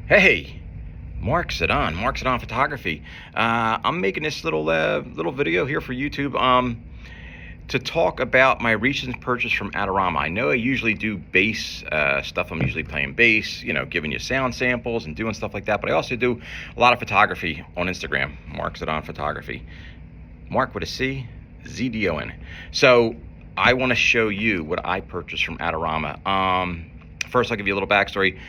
Hey, Mark Sedon, Photography. I'm making this little video here for YouTube to talk about my recent purchase from Adorama. I know I usually do bass stuff. I'm usually playing bass, giving you sound samples and doing stuff like that. But I also do a lot of photography on Instagram. Mark Sedon Photography. Mark with a C, Z-D-O-N. So I want to show you what I purchased from Adorama. First, I'll give you a little backstory.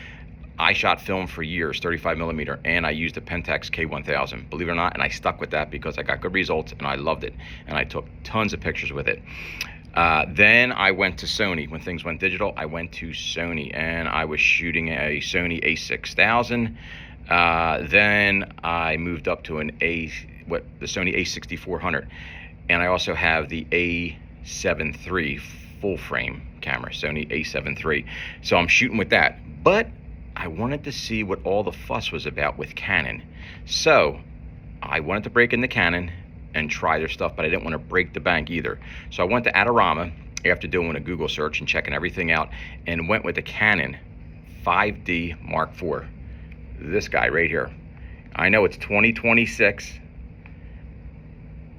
I shot film for years, 35mm, and I used a Pentax K1000, believe it or not, and I stuck with that because I got good results and I loved it, and I took tons of pictures with it. Then I went to Sony. When things went digital, I went to Sony, and I was shooting a Sony a6000. Then I moved up to the Sony a6400, and I also have the a7 III full frame camera, Sony a7 III. So I'm shooting with that, but I wanted to see what all the fuss was about with Canon. So I wanted to break into Canon and try their stuff, but I didn't want to break the bank either. So I went to Adorama after doing a Google search and checking everything out, and went with the Canon 5D Mark IV. This guy right here. I know it's 2026,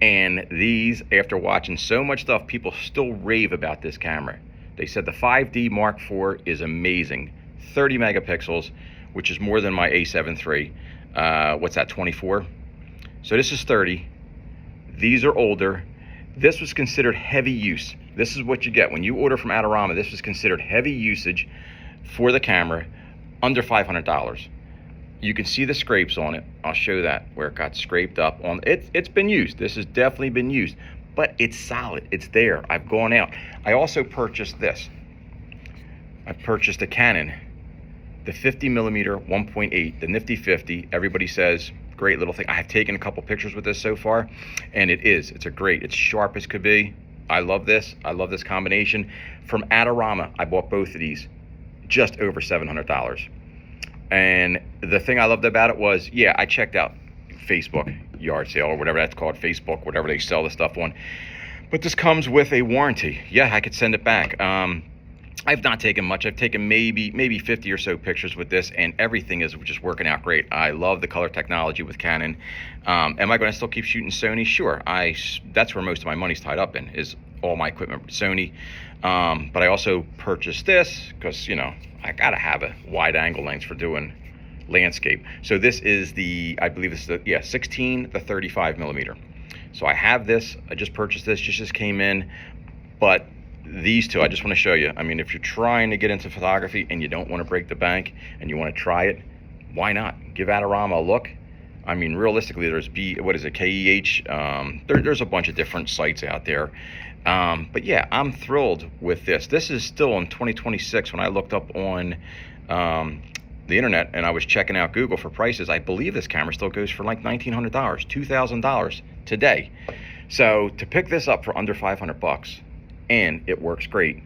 and these, after watching so much stuff, people still rave about this camera. They said the 5D Mark IV is amazing. 30 megapixels, which is more than my a7 III. What's that, 24? So this is 30. These are older. This was considered heavy use. This is what you get when you order from Adorama. This was considered heavy usage for the camera, under $500. You can see the scrapes on it. I'll show that where it got scraped up on it. It's been used. This has definitely been used, but it's solid. It's there. I've gone out. I also purchased this. I purchased a Canon, the 50mm 1.8, the nifty 50. Everybody says great little thing. I have taken a couple pictures with this so far, and it's it's sharp as could be. I love this combination. From Adorama, I bought both of these just over $700. And the thing I loved about it was, yeah, I checked out Facebook yard sale or whatever that's called, Facebook, whatever they sell the stuff on, but this comes with a warranty. Yeah, I could send it back. I've not taken much. I've taken maybe 50 or so pictures with this, and everything is just working out great. I love the color technology with Canon. Am I going to still keep shooting Sony? Sure. That's where most of my money's tied up in, is all my equipment with Sony. But I also purchased this because, I got to have a wide angle lens for doing landscape. So this is I believe this is 16 to 35mm. So I have this. I just purchased this. Just came in, but these two, I just want to show you. I mean, if you're trying to get into photography and you don't want to break the bank and you want to try it, why not? Give Adorama a look. I mean, realistically, there's KEH. There's a bunch of different sites out there. But yeah, I'm thrilled with this. This is still in 2026. When I looked up on the internet and I was checking out Google for prices, I believe this camera still goes for like $1,900, $2,000 today. So to pick this up for under $500, and it works great,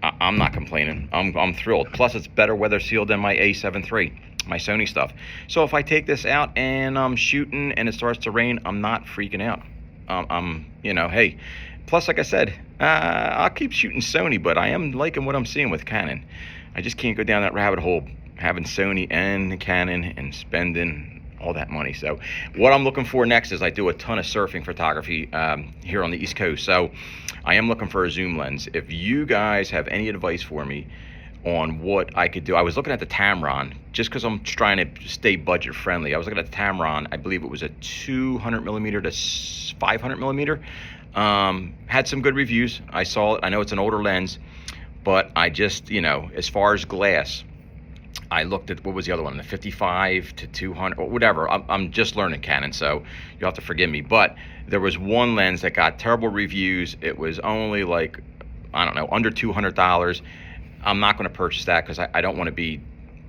I'm not complaining. I'm thrilled. Plus, it's better weather sealed than my a7 III, my Sony stuff. So if I take this out and I'm shooting and it starts to rain, I'm not freaking out. Hey. Plus, like I said, I'll keep shooting Sony, but I am liking what I'm seeing with Canon. I just can't go down that rabbit hole, having Sony and Canon and spending all that money. So what I'm looking for next is I do a ton of surfing photography here on the East Coast. So I am looking for a zoom lens. If you guys have any advice for me on what I could do, I was looking at the Tamron just because I'm trying to stay budget friendly. I was looking at the Tamron. I believe it was a 200mm to 500mm. Had some good reviews. I saw it. I know it's an older lens, but I just, as far as glass, I looked at, what was the other one, the 55 to 200 or whatever. I'm just learning Canon, so you'll have to forgive me. But there was one lens that got terrible reviews. It was only like, I don't know, under $200. I'm not going to purchase that because I don't want to be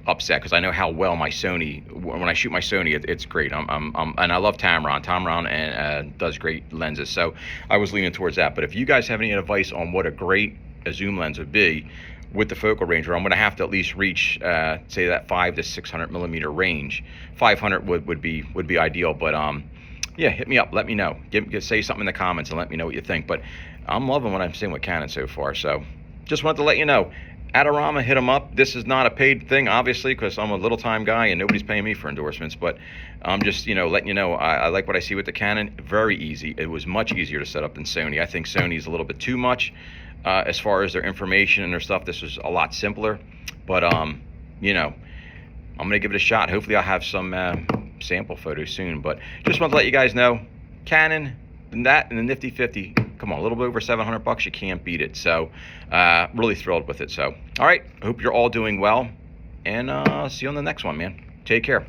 upset, because I know how well my Sony, when I shoot my Sony, it's great. And I love Tamron. Tamron does great lenses, so I was leaning towards that. But if you guys have any advice on what a zoom lens would be with the focal range, where I'm going to have to at least reach, say, that 500 to 600mm range. 500 would be ideal, but yeah, hit me up, let me know. Say something in the comments and let me know what you think. But I'm loving what I'm seeing with Canon so far, so just wanted to let you know. Adorama, hit them up. This is not a paid thing, obviously, because I'm a little time guy and nobody's paying me for endorsements. But I'm just, letting you know, I like what I see with the Canon. Very easy. It was much easier to set up than Sony. I think Sony's a little bit too much as far as their information and their stuff. This was a lot simpler. But, I'm going to give it a shot. Hopefully I'll have some sample photos soon. But just want to let you guys know, Canon, and that and the nifty 50, come on, a little bit over $700, you can't beat it. So really thrilled with it. So all right, I hope you're all doing well, and see you on the next one, man. Take care.